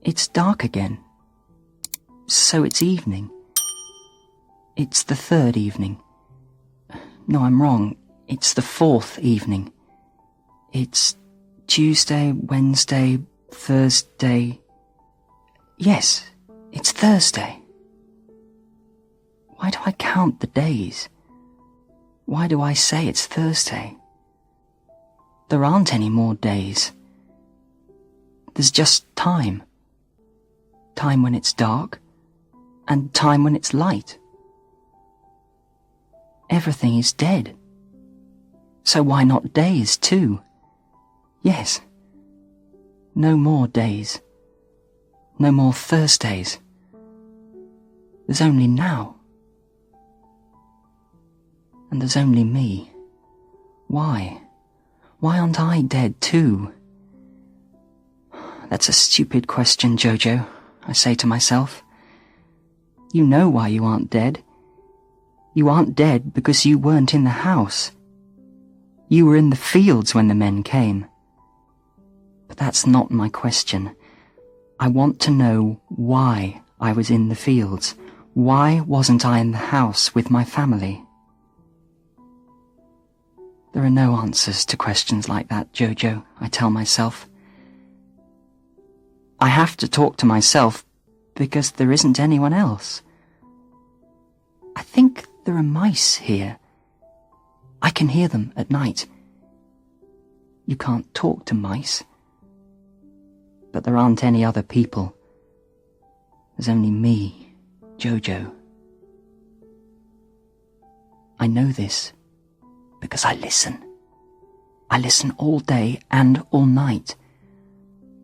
It's dark again. So it's evening. It's the third evening. No, I'm wrong. It's the fourth evening. It's Tuesday, Wednesday, Thursday. Yes, it's Thursday. Why do I count the days? Why do I say it's Thursday? There aren't any more days. There's just time. Time when it's dark, and time when it's light. Everything is dead. So why not days too? Yes. No more days. No more Thursdays. There's only now. And there's only me. Why? Why aren't I dead too? That's a stupid question, Jojo, I say to myself. You know why you aren't dead. You aren't dead because you weren't in the house. You were in the fields when the men came. But that's not my question. I want to know why I was in the fields. Why wasn't I in the house with my family? There are no answers to questions like that, Jojo, I tell myself. I have to talk to myself because there isn't anyone else. I think there are mice here. I can hear them at night. You can't talk to mice. But there aren't any other people. There's only me, Jojo. I know this because I listen. I listen all day and all night.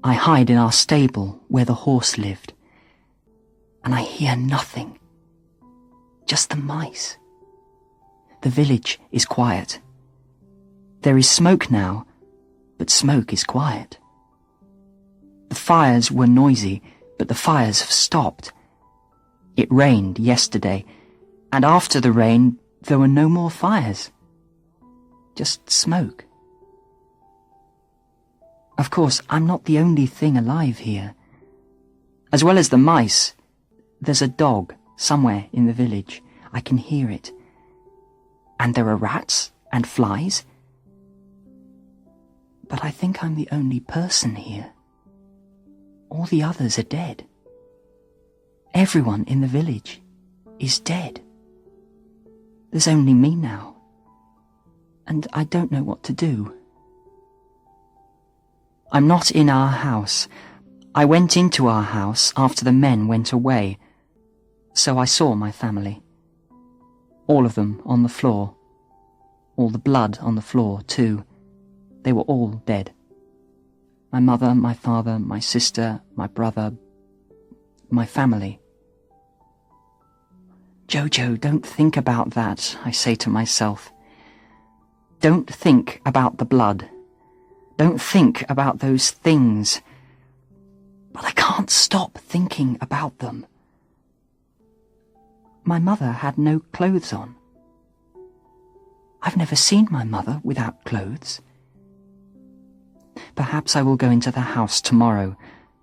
I hide in our stable where the horse lived, and I hear nothing. Just the mice. The village is quiet. There is smoke now, but smoke is quiet. The fires were noisy, but the fires have stopped. It rained yesterday, and after the rain, there were no more fires. Just smoke. Of course, I'm not the only thing alive here. As well as the mice, there's a dog somewhere in the village. I can hear it. And there are rats and flies. But I think I'm the only person here. All the others are dead. Everyone in the village is dead. There's only me now. And I don't know what to do. I'm not in our house. I went into our house after the men went away. So I saw my family. All of them on the floor. All the blood on the floor, too. They were all dead. My mother, my father, my sister, my brother, my family. Jojo, don't think about that, I say to myself. Don't think about the blood. Don't think about those things. But I can't stop thinking about them. My mother had no clothes on. I've never seen my mother without clothes. Perhaps I will go into the house tomorrow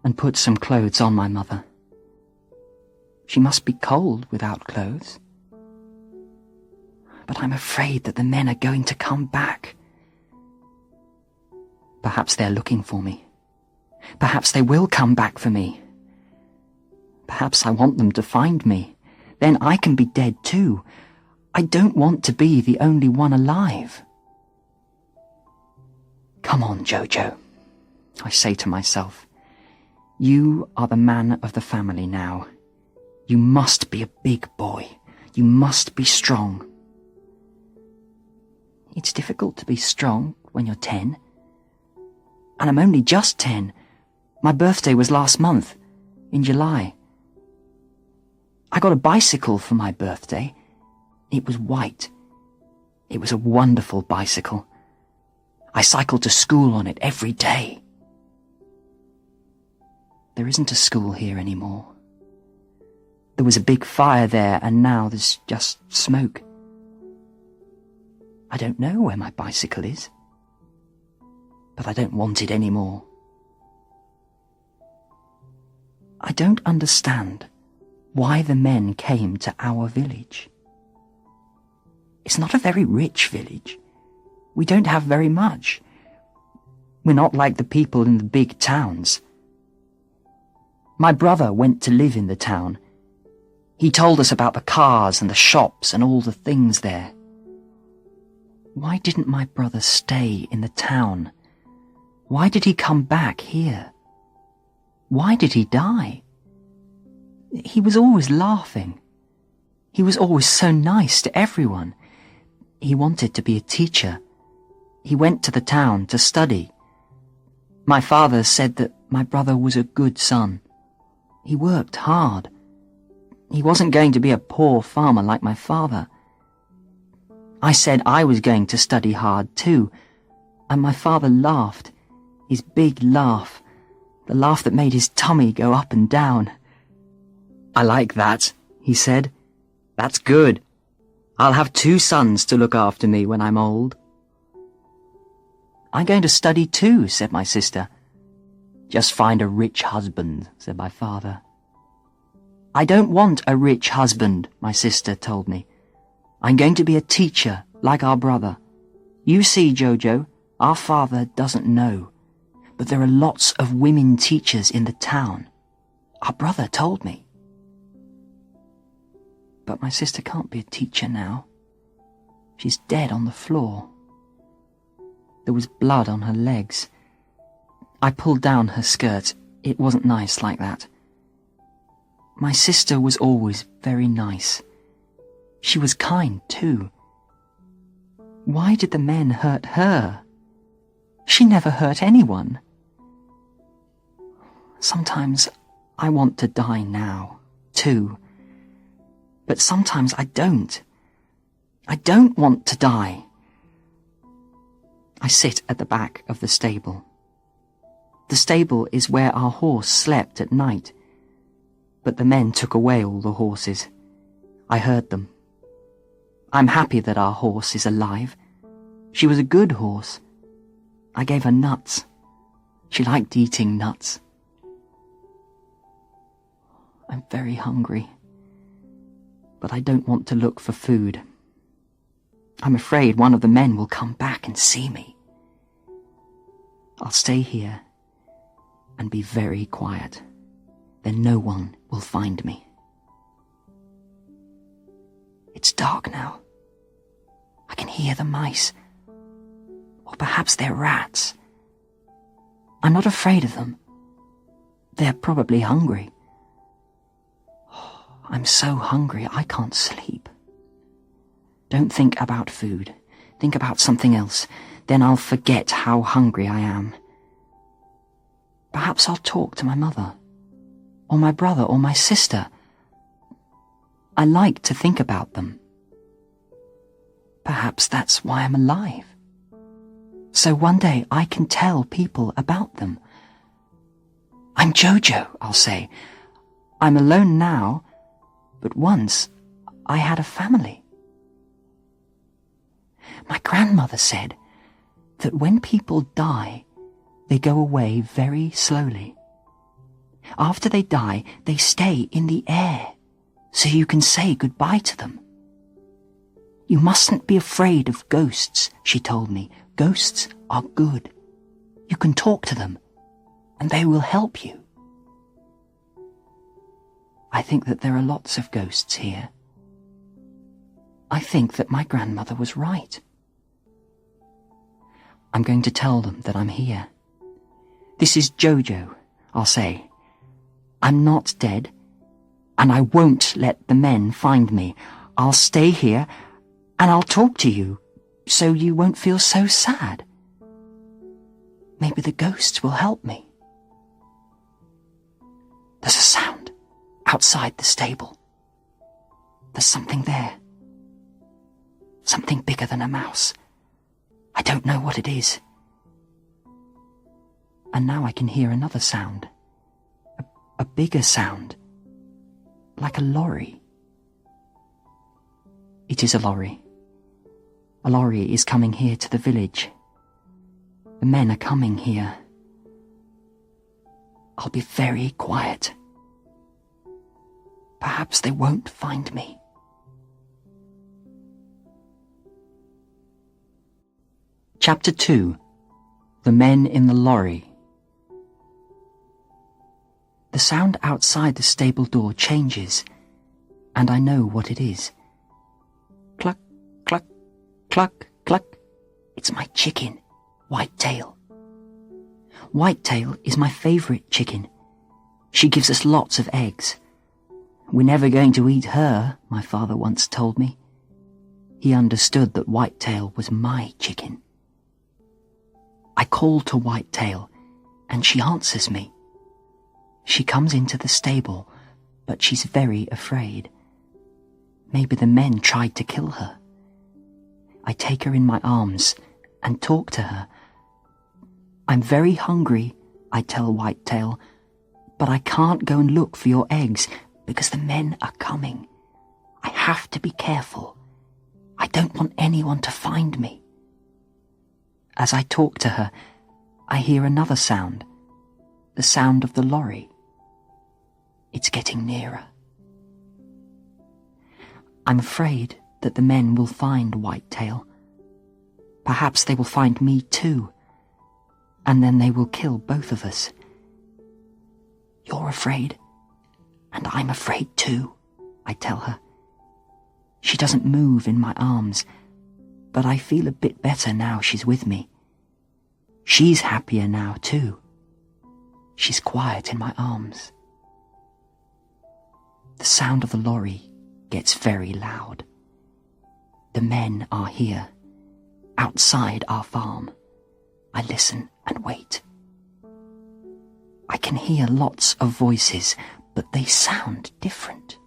and put some clothes on my mother. She must be cold without clothes. But I'm afraid that the men are going to come back. Perhaps they're looking for me. Perhaps they will come back for me. Perhaps I want them to find me. Then I can be dead too. I don't want to be the only one alive. Come on, Jojo, I say to myself. You are the man of the family now. You must be a big boy. You must be strong. It's difficult to be strong when you're 10. And I'm only just 10. My birthday was last month, in July. I got a bicycle for my birthday. It was white. It was a wonderful bicycle. I cycled to school on it every day. There isn't a school here anymore. There was a big fire there, and now there's just smoke. I don't know where my bicycle is, but I don't want it anymore. I don't understand why the men came to our village. It's not a very rich village. We don't have very much. We're not like the people in the big towns. My brother went to live in the town. He told us about the cars and the shops and all the things there. Why didn't my brother stay in the town? Why did he come back here? Why did he die? He was always laughing. He was always so nice to everyone. He wanted to be a teacher. He went to the town to study. My father said that my brother was a good son. He worked hard. He wasn't going to be a poor farmer like my father. I said I was going to study hard too, and my father laughed, his big laugh, the laugh that made his tummy go up and down. "I like that," he said. "That's good. I'll have 2 sons to look after me when I'm old." "I'm going to study too," said my sister. "Just find a rich husband," said my father. "I don't want a rich husband," my sister told me. "I'm going to be a teacher, like our brother. You see, Jojo, our father doesn't know, but there are lots of women teachers in the town. Our brother told me." But my sister can't be a teacher now. She's dead on the floor. There was blood on her legs. I pulled down her skirt. It wasn't nice like that. My sister was always very nice. She was kind too. Why did the men hurt her? She never hurt anyone. Sometimes I want to die now, too. But sometimes I don't. I don't want to die. I sit at the back of the stable. The stable is where our horse slept at night. But the men took away all the horses. I heard them. I'm happy that our horse is alive. She was a good horse. I gave her nuts. She liked eating nuts. I'm very hungry, but I don't want to look for food. I'm afraid one of the men will come back and see me. I'll stay here and be very quiet. Then no one will find me. It's dark now. I can hear the mice. Or perhaps they're rats. I'm not afraid of them. They're probably hungry. Oh, I'm so hungry I can't sleep. Don't think about food. Think about something else. Then I'll forget how hungry I am. Perhaps I'll talk to my mother, or my brother, or my sister. I like to think about them. Perhaps that's why I'm alive. So one day I can tell people about them. I'm Jojo, I'll say. I'm alone now, but once I had a family. My grandmother said that when people die, they go away very slowly. After they die, they stay in the air, so you can say goodbye to them. You mustn't be afraid of ghosts, she told me. Ghosts are good. You can talk to them, and they will help you. I think that there are lots of ghosts here. I think that my grandmother was right. I'm going to tell them that I'm here. This is Jojo, I'll say. I'm not dead, and I won't let the men find me. I'll stay here, and I'll talk to you, so you won't feel so sad. Maybe the ghosts will help me. There's a sound outside the stable. There's something there. Something bigger than a mouse. I don't know what it is. And now I can hear another sound. A bigger sound. Like a lorry. It is a lorry. A lorry is coming here to the village. The men are coming here. I'll be very quiet Perhaps they won't find me. Chapter 2. The Men in the Lorry. The sound outside the stable door changes, and I know what it is. Cluck, cluck, cluck, cluck. It's my chicken, Whitetail. Whitetail is my favourite chicken. She gives us lots of eggs. We're never going to eat her, my father once told me. He understood that Whitetail was my chicken. I call to Whitetail, and she answers me. She comes into the stable, but she's very afraid. Maybe the men tried to kill her. I take her in my arms and talk to her. I'm very hungry, I tell Whitetail, but I can't go and look for your eggs because the men are coming. I have to be careful. I don't want anyone to find me. As I talk to her, I hear another sound, the sound of the lorry. It's getting nearer. I'm afraid that the men will find Whitetail. Perhaps they will find me too, and then they will kill both of us. You're afraid, and I'm afraid too, I tell her. She doesn't move in my arms, but I feel a bit better now she's with me. She's happier now too. She's quiet in my arms. The sound of the lorry gets very loud. The men are here, outside our farm. I listen and wait. I can hear lots of voices, but they sound different.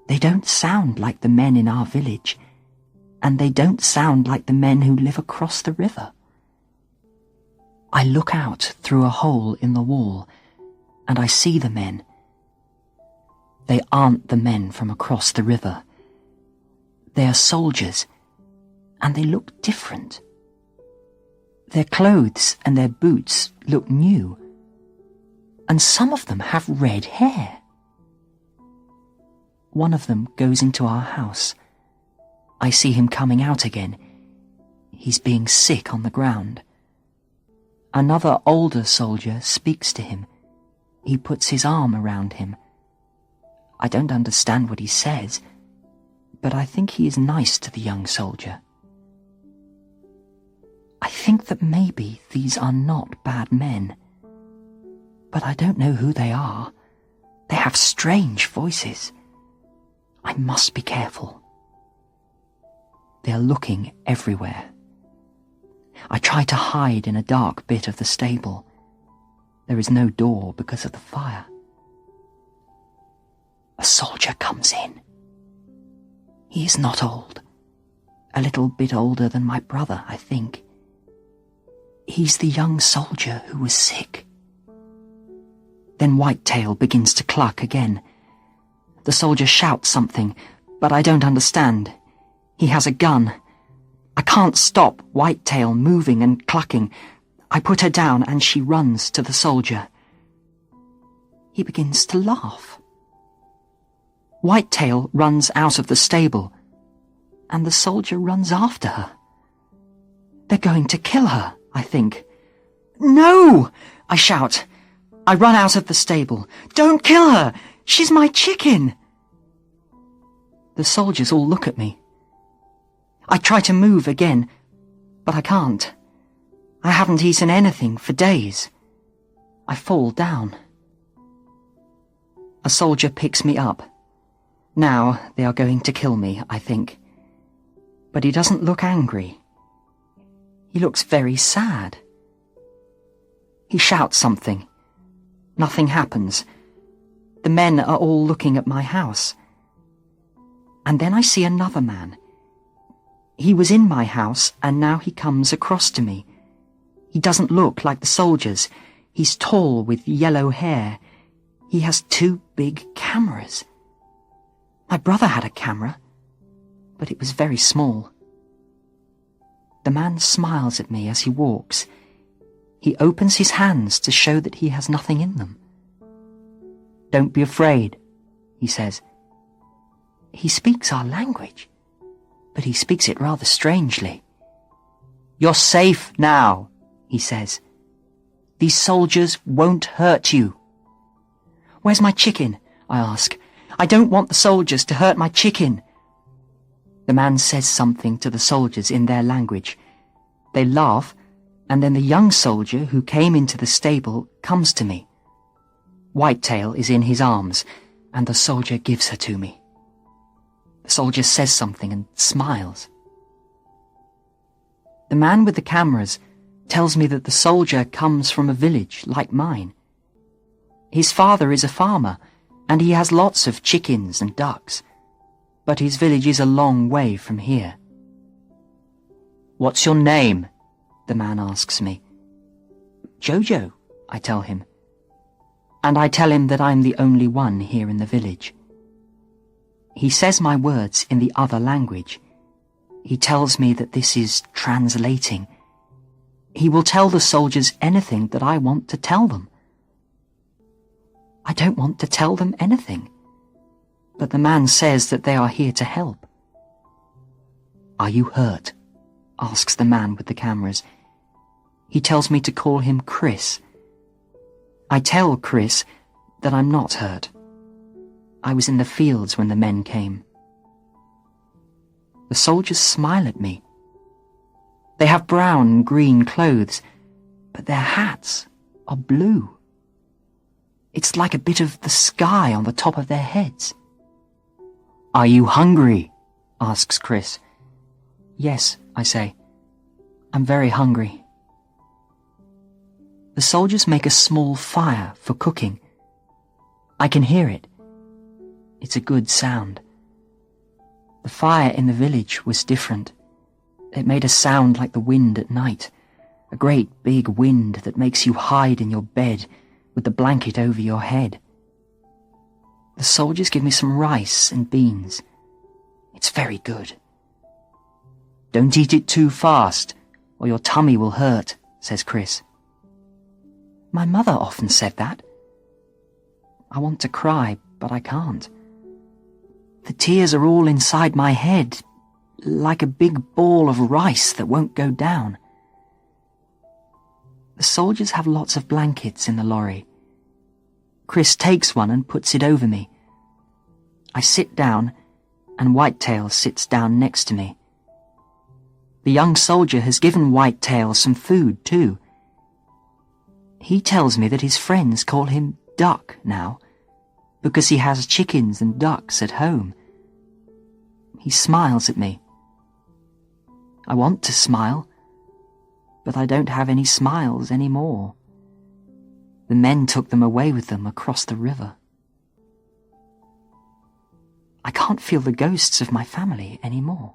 They don't sound like the men in our village, and they don't sound like the men who live across the river. I look out through a hole in the wall, and I see the men. They aren't the men from across the river. They are soldiers, and they look different. Their clothes and their boots look new, and some of them have red hair. One of them goes into our house. I see him coming out again. He's being sick on the ground. Another older soldier speaks to him. He puts his arm around him. I don't understand what he says, but I think he is nice to the young soldier. I think that maybe these are not bad men, but I don't know who they are. They have strange voices. I must be careful. They are looking everywhere. I try to hide in a dark bit of the stable. There is no door because of the fire. A soldier comes in. He is not old. A little bit older than my brother, I think. He's the young soldier who was sick. Then Whitetail begins to cluck again. The soldier shouts something, but I don't understand. He has a gun. I can't stop Whitetail moving and clucking. I put her down and she runs to the soldier. He begins to laugh. Whitetail runs out of the stable, and the soldier runs after her. They're going to kill her, I think. No! I shout. I run out of the stable. Don't kill her! She's my chicken! The soldiers all look at me. I try to move again, but I can't. I haven't eaten anything for days. I fall down. A soldier picks me up. Now they are going to kill me, I think. But he doesn't look angry. He looks very sad. He shouts something. Nothing happens. The men are all looking at my house. And then I see another man. He was in my house, and now he comes across to me. He doesn't look like the soldiers. He's tall with yellow hair. He has 2 big cameras. My brother had a camera, but it was very small. The man smiles at me as he walks. He opens his hands to show that he has nothing in them. Don't be afraid, he says. He speaks our language, but he speaks it rather strangely. You're safe now, he says. These soldiers won't hurt you. Where's my chicken? I ask. I don't want the soldiers to hurt my chicken. The man says something to the soldiers in their language. They laugh, and then the young soldier who came into the stable comes to me. Whitetail is in his arms, and the soldier gives her to me. The soldier says something and smiles. The man with the cameras tells me that the soldier comes from a village like mine. His father is a farmer, and he has lots of chickens and ducks, but his village is a long way from here. What's your name? The man asks me. Jojo, I tell him. And I tell him that I'm the only one here in the village. He says my words in the other language. He tells me that this is translating. He will tell the soldiers anything that I want to tell them. I don't want to tell them anything, but the man says that they are here to help. Are you hurt? Asks the man with the cameras. He tells me to call him Chris. I tell Chris that I'm not hurt. I was in the fields when the men came. The soldiers smile at me. They have brown and green clothes, but their hats are blue. It's like a bit of the sky on the top of their heads. Are you hungry? Asks Chris. Yes, I say. I'm very hungry. The soldiers make a small fire for cooking. I can hear it. It's a good sound. The fire in the village was different. It made a sound like the wind at night, a great big wind that makes you hide in your bed with the blanket over your head. The soldiers give me some rice and beans. It's very good. Don't eat it too fast, or your tummy will hurt, says Chris. My mother often said that. I want to cry, but I can't. The tears are all inside my head, like a big ball of rice that won't go down. The soldiers have lots of blankets in the lorry. Chris takes one and puts it over me. I sit down, and Whitetail sits down next to me. The young soldier has given Whitetail some food, too. He tells me that his friends call him Duck now, because he has chickens and ducks at home. He smiles at me. I want to smile, but I don't have any smiles anymore. The men took them away with them across the river. I can't feel the ghosts of my family anymore.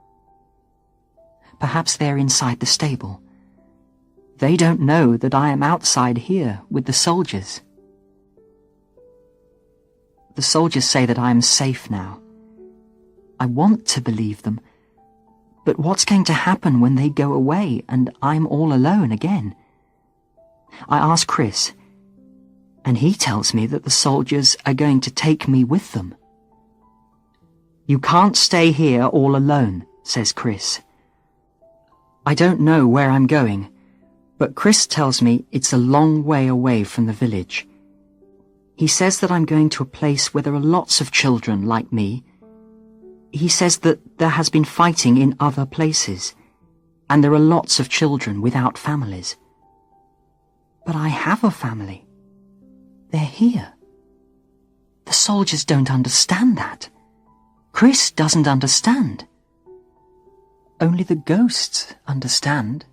Perhaps they're inside the stable. They don't know that I am outside here with the soldiers. The soldiers say that I am safe now. I want to believe them, but what's going to happen when they go away and I'm all alone again? I ask Chris, and he tells me that the soldiers are going to take me with them. You can't stay here all alone, says Chris. I don't know where I'm going, but Chris tells me it's a long way away from the village. He says that I'm going to a place where there are lots of children like me. He says that there has been fighting in other places, and there are lots of children without families. But I have a family. They're here. The soldiers don't understand that. Chris doesn't understand. Only the ghosts understand.